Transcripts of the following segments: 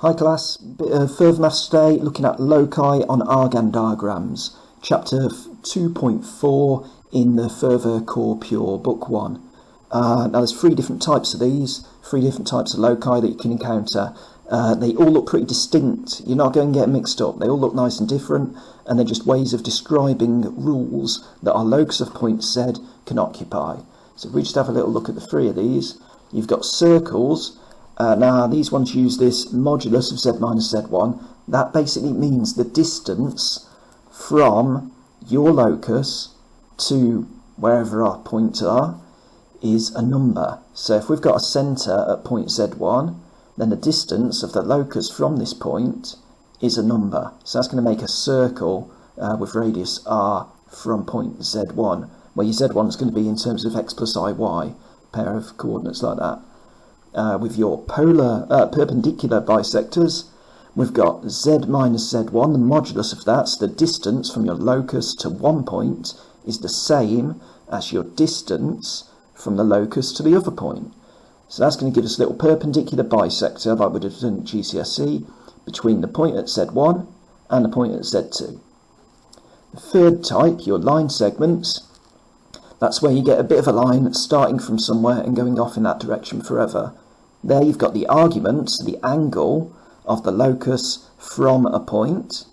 Hi class, bit of further maths today, looking at loci on Argand diagrams, chapter 2.4 in the Further Core Pure, book 1. Now there's three different types of these, three different types of loci that you can encounter. They all look pretty distinct, you're not going to get mixed up, they all look nice and different, and they're just ways of describing rules that our locus of point Z can occupy. So if we just have a little look at the three of these, you've got circles. Now these ones use this modulus of z minus z1. That basically means the distance from your locus to wherever our points are is a number. So if we've got a centre at point z1, then the distance of the locus from this point is a number. So that's going to make a circle with radius r from point z1, where your z1 is going to be in terms of x plus iy, pair of coordinates like that. With your perpendicular bisectors, we've got z minus z1, the modulus of that, so the distance from your locus to one point is the same as your distance from the locus to the other point. So that's going to give us a little perpendicular bisector, like we did in GCSE, between the point at z1 and the point at z2. The third type, your line segments, that's where you get a bit of a line starting from somewhere and going off in that direction forever. There you've got the argument, so the angle of the locus from a point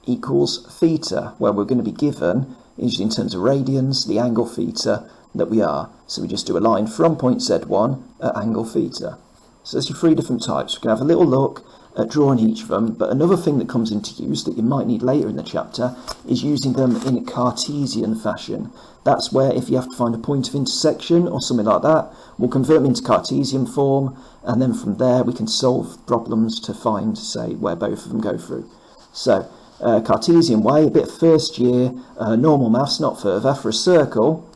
equals theta, where we're going to be given, usually in terms of radians, the angle theta that we are. So we just do a line from point z1 at angle theta. So there's your three different types. We can have a little look at drawing each of them, but another thing that comes into use that you might need later in the chapter is using them in a Cartesian fashion. That's where if you have to find a point of intersection or something like that, we'll convert them into Cartesian form, and then from there we can solve problems to find, say, where both of them go through. So, Cartesian way, a bit of first year, normal maths, not further. For a circle,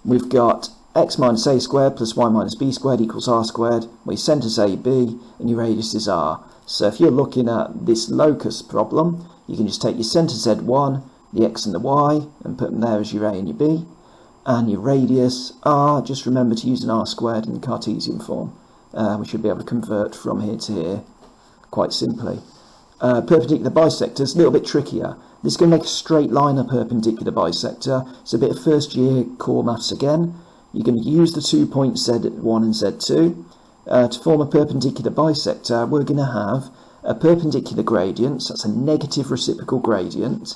we've got x minus a squared plus y minus b squared equals r squared, where your centre is a, b, and your radius is r. So if you're looking at this locus problem, you can just take your centre z1, the x and the y, and put them there as your a and your b, and your radius r, just remember to use an r squared in the Cartesian form. We should be able to convert from here to here quite simply. Perpendicular bisectors, a little bit trickier. This is going to make a straight line a perpendicular bisector. It's a bit of first year core maths again. You're going to use the 2 points z1 and z2. To form a perpendicular bisector, we're going to have a perpendicular gradient, so that's a negative reciprocal gradient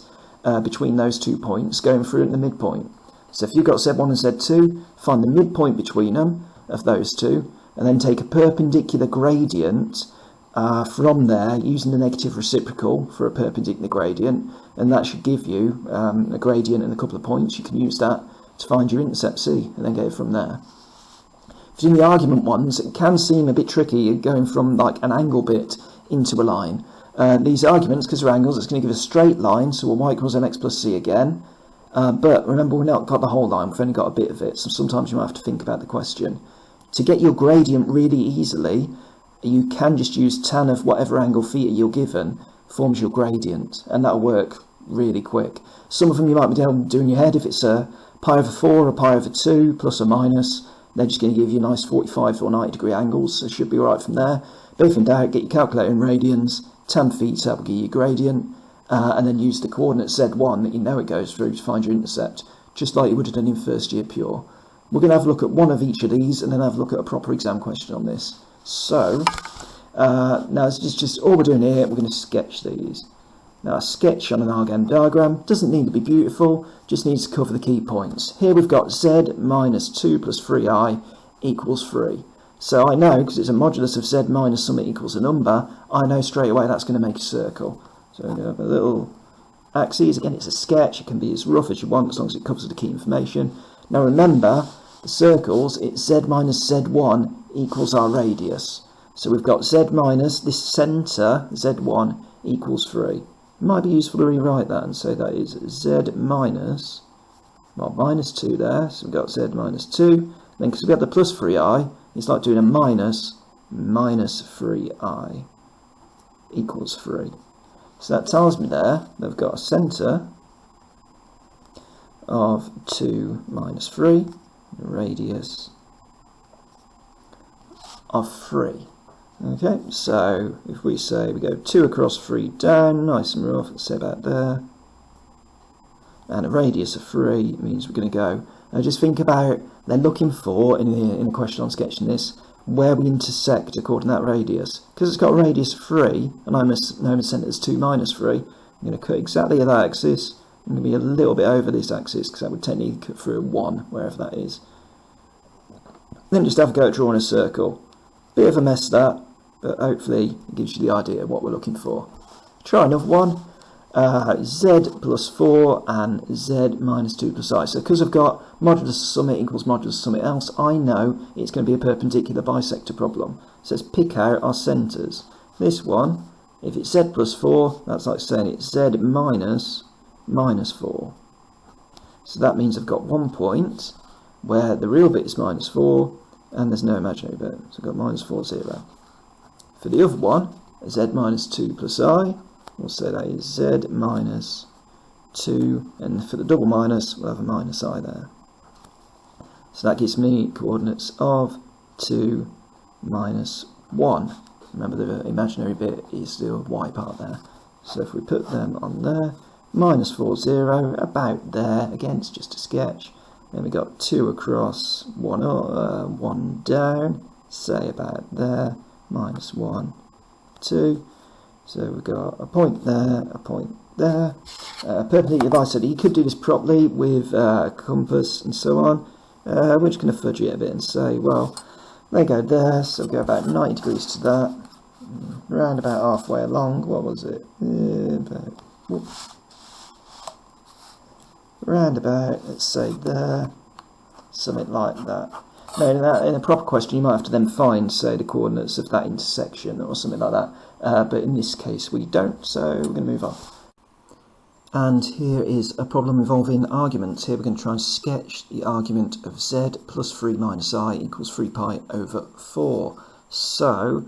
between those 2 points going through at the midpoint. So if you've got z1 and z2, find the midpoint between them of those two, and then take a perpendicular gradient from there using the negative reciprocal for a perpendicular gradient, and that should give you a gradient and a couple of points. You can use that to find your intercept C and then get it from there. If you're doing the argument ones, it can seem a bit tricky going from like an angle bit into a line. These arguments, because they're angles, it's going to give a straight line, so y equals mx plus c again. But remember, we've not got the whole line, we've only got a bit of it, so sometimes you might have to think about the question. To get your gradient really easily, you can just use tan of whatever angle theta you're given forms your gradient, and that'll work really quick. Some of them you might be able to do in your head. If it's a pi over 4 or pi over 2 plus or minus, they're just going to give you nice 45 or 90 degree angles, so it should be alright from there. But if in doubt, get your calculator in radians, tan theta will give you your gradient, and then use the coordinate z1 that you know it goes through to find your intercept, just like you would have done in first year pure. We're going to have a look at one of each of these and then have a look at a proper exam question on this. So, now it's just all we're doing here, we're going to sketch these. Now a sketch on an Argand diagram doesn't need to be beautiful, just needs to cover the key points. Here we've got z minus 2 plus 3i equals 3. So I know, because it's a modulus of z minus something equals a number, I know straight away that's going to make a circle. So we're going to have a little axes. Again, it's a sketch, it can be as rough as you want as long as it covers the key information. Now remember, the circles, it's z minus z1 equals our radius. So we've got z minus, this centre, z1 equals 3. It might be useful to rewrite that and say that is z minus, well, minus 2 there, so we've got z minus 2. Then because we have the plus 3i, it's like doing a minus 3i equals 3. So that tells me there they've got a centre of 2 minus 3, radius of 3. Okay, so if we say we go 2 across, 3 down, nice and rough, let's say about there, and a radius of 3 means we're going to go. Now just think about, they're looking for, in a question on sketching this, where we intersect according to that radius. Because it's got a radius of 3, and I'm known as centre as 2 minus 3, I'm going to cut exactly at that axis. I'm going to be a little bit over this axis, because that would technically cut through a 1, wherever that is. Then just have a go at drawing a circle. Bit of a mess that, but hopefully it gives you the idea of what we're looking for. Try another one. Z plus 4 and Z minus 2 plus I. So because I've got modulus of summit equals modulus of something else, I know it's going to be a perpendicular bisector problem. So let's pick out our centres. This one, if it's Z plus 4, that's like saying it's Z minus 4. So that means I've got one point where the real bit is minus 4 and there's no imaginary bit. So I've got minus 4, 0. For the other one, Z minus 2 plus I, we'll say that is Z minus 2, and for the double minus, we'll have a minus I there. So that gives me coordinates of 2 minus 1. Remember the imaginary bit is the y part there. So if we put them on there, minus 4, 0, about there, again it's just a sketch. Then we got 2 across, 1 up, 1 down, say about there, minus 1, 2. So we've got a point there, a point there. Perpendicular bisector, you could do this properly with a compass and so on. We're just going to fudge it a bit and say, well, they go there, so we'll go about 90 degrees to that. Round about halfway along, what was it? Round about, let's say there, something like that. Now, in a proper question, you might have to then find, say, the coordinates of that intersection or something like that. But in this case, we don't, so we're going to move on. And here is a problem involving arguments. Here we're going to try and sketch the argument of z plus 3 minus I equals 3 pi over 4. So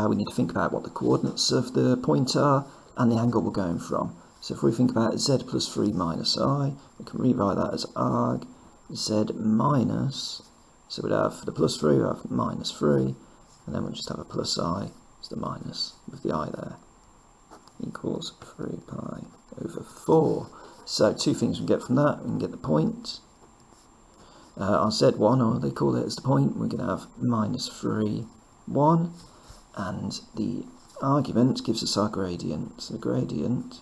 we need to think about what the coordinates of the point are and the angle we're going from. So if we think about z plus 3 minus I, we can rewrite that as arg z minus. So we'd have for the plus 3, we'll have minus 3, and then we'll just have a plus I, as the minus with the I there, equals 3 pi over 4. So two things we can get from that. We can get the point, our z1, or they call it as the point, we're going to have minus 3, 1, and the argument gives us our gradient. So the gradient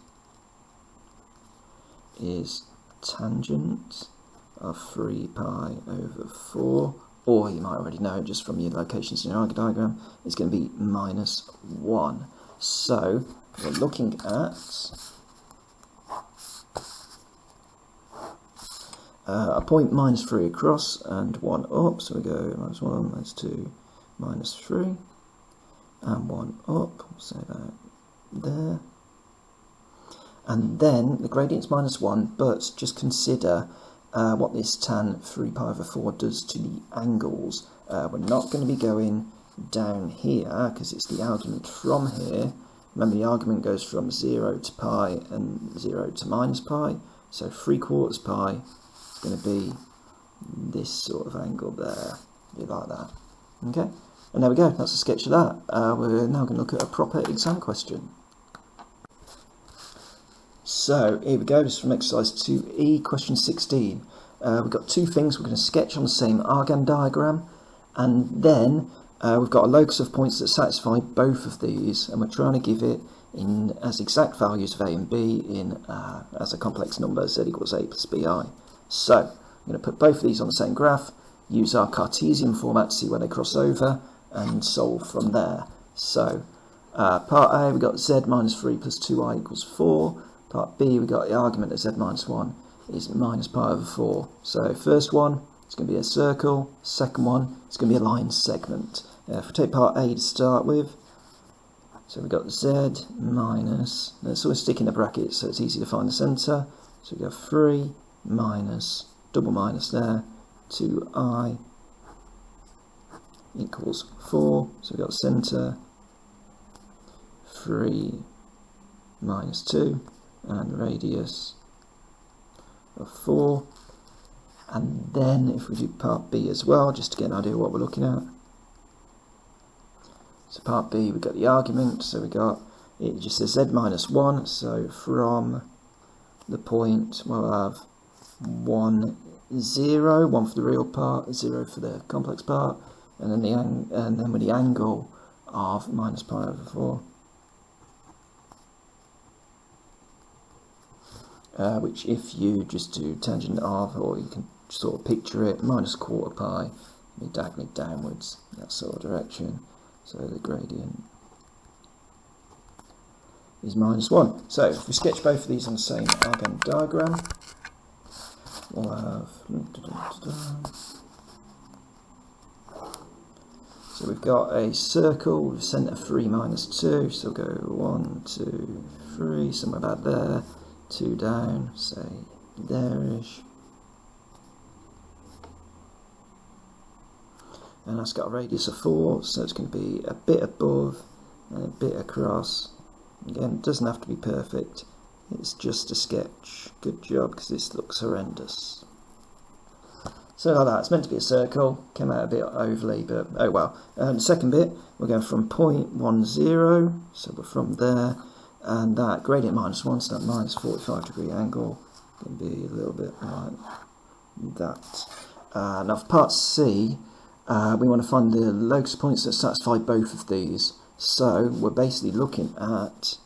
is tangent of 3 pi over 4, or you might already know it just from your locations in your Argand diagram, is going to be minus 1. So we're looking at a point minus 3 across and 1 up, so we go minus 1, minus 2, minus 3, and 1 up, say that there. And then the gradient's minus 1, but just consider what this tan 3 pi over 4 does to the angles. We're not going to be going down here because it's the argument from here. Remember, the argument goes from 0 to pi and 0 to minus pi. So 3/4 pi is going to be this sort of angle there, be like that. Okay, and there we go. That's a sketch of that. We're now going to look at a proper exam question. So here we go, this is from exercise 2e, question 16. We've got two things we're going to sketch on the same Argand diagram, and then we've got a locus of points that satisfy both of these, and we're trying to give it in as exact values of a and b in as a complex number, z equals a plus bi. So I'm going to put both of these on the same graph, use our Cartesian format to see where they cross over, and solve from there. So part A, we've got z minus 3 plus 2i equals 4. Part B, we've got the argument of z minus 1 is minus pi over 4. So first one, it's going to be a circle. Second one, it's going to be a line segment. If we take part A to start with, so we've got z minus, let's always stick in the brackets so it's easy to find the centre. So we go 3 minus, double minus there, 2i equals 4. So we've got the centre, 3 minus 2. And radius of 4, and then if we do part B as well, just to get an idea of what we're looking at, So part B, we've got the argument, so we got, it just says z minus 1, so from the point, we'll have 1, 0, 1 for the real part, 0 for the complex part, and then with the angle of minus pi over 4. Which if you just do tangent of, or you can sort of picture it, minus quarter pi, be diagonally downwards, that sort of direction. So the gradient is minus 1. So if we sketch both of these on the same Argand diagram, we'll have, so we've got a circle with centre 3 minus 2, so we'll go 1, 2, 3, somewhere about there, 2 down, say there-ish. And that's got a radius of 4, so it's going to be a bit above and a bit across. Again, it doesn't have to be perfect, it's just a sketch. Good job, because this looks horrendous. So like that, it's meant to be a circle, came out a bit ovally, but oh well. The second bit, we're going from point 1, 0, so we're from there, and that gradient minus 1, so that minus 45-degree angle can be a little bit like that. Now for part C, we want to find the locus points that satisfy both of these. So we're basically looking at,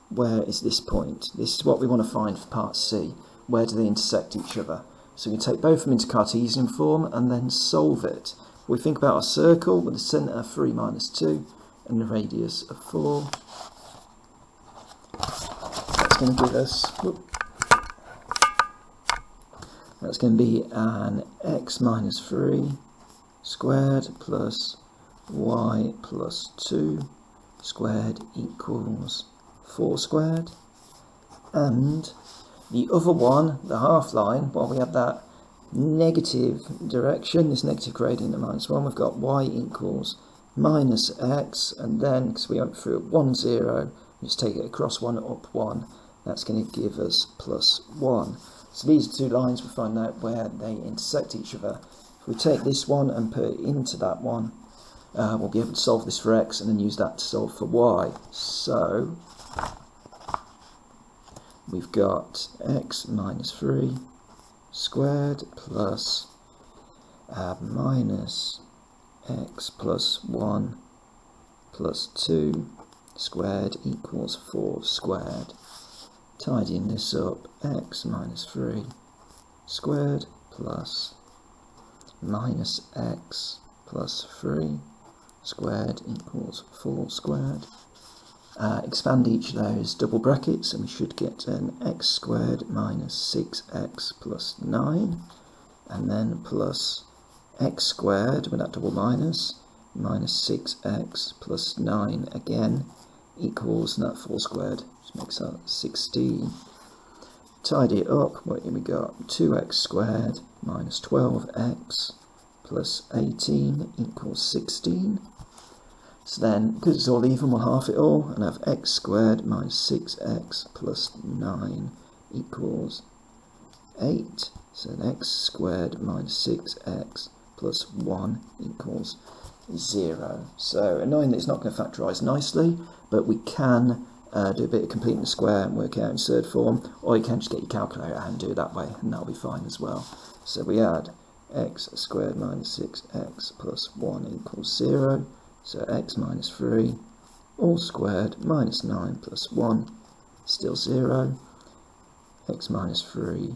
where is this point? This is what we want to find for part C. Where do they intersect each other? So we take both of them into Cartesian form and then solve it. We think about our circle with the centre 3 minus 2 and the radius of 4. That's going to give us, that's going to be an x minus 3 squared plus y plus 2 squared equals 4 squared. And the other one, the half line, well, we have that negative direction, this negative gradient of minus 1, we've got y equals minus x, and then, because we went through 1, 0, just take it across 1, up 1, that's going to give us plus 1. So these are two lines, we'll find out where they intersect each other. If we take this one and put it into that one, we'll be able to solve this for x and then use that to solve for y. So we've got x minus 3 squared plus minus x plus 1 plus 2 squared equals 4 squared. Tidying this up, x minus 3 squared plus minus x plus 3 squared equals 4 squared. Expand each of those double brackets and we should get an x squared minus 6x plus 9, and then plus x squared with that double minus 6x plus 9 again equals that 4 squared, which makes that 16. Tidy it up, what we got? 2x squared minus 12x plus 18 equals 16. So then, because it's all even, we'll half it all and have x squared minus 6x plus 9 equals 8. So then x squared minus 6x plus 1 equals 0. So annoying that it's not going to factorise nicely, but we can do a bit of completing the square and work it out in third form, or you can just get your calculator out and do it that way, and that'll be fine as well. So we add x squared minus 6x plus 1 equals 0. So x minus 3 all squared minus 9 plus 1, still 0. X minus 3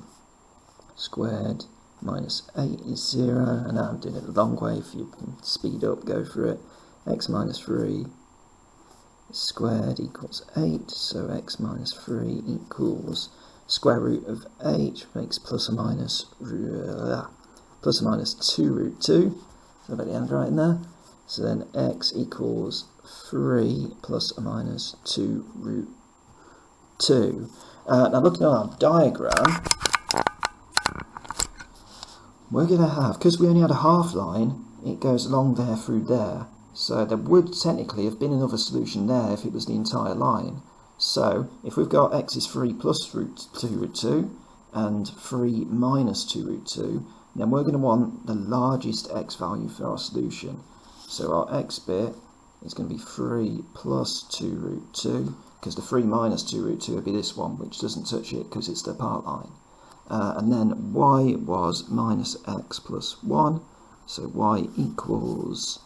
squared minus 8 is 0. And now I'm doing it the long way. If you can speed up, go for it. X minus 3 squared equals 8. So x minus 3 equals square root of 8, makes plus or minus 2 root 2. So I've got the end right in there. So then x equals 3 plus or minus 2 root 2. Now looking at our diagram, we're going to have, because we only had a half line, it goes along there through there. So there would technically have been another solution there if it was the entire line. So if we've got x is 3 plus 2 root 2 and 3 minus 2 root 2, then we're going to want the largest x value for our solution. So our x bit is going to be 3 plus 2 root 2, because the 3 minus 2 root 2 would be this one, which doesn't touch it because it's the part line. And then y was minus x plus 1, so y equals,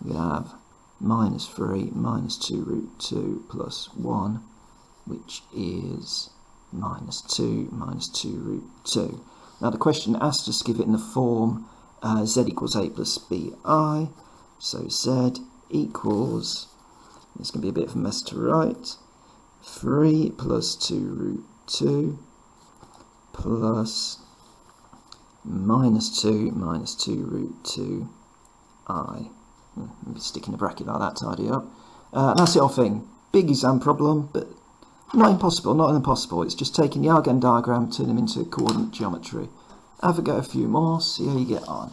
we have minus 3 minus 2 root 2 plus 1, which is minus 2 root 2. Now the question asked us to give it in the form z equals a plus bi, so z equals, it's going to be a bit of a mess to write, 3 plus 2 root 2 plus minus 2 root 2 I. Maybe sticking a bracket like that, tidy up. And that's the whole thing. Big exam problem, but not impossible, not impossible. It's just taking the Argand diagram, turn them into coordinate geometry. Have a go a few more, see how you get on.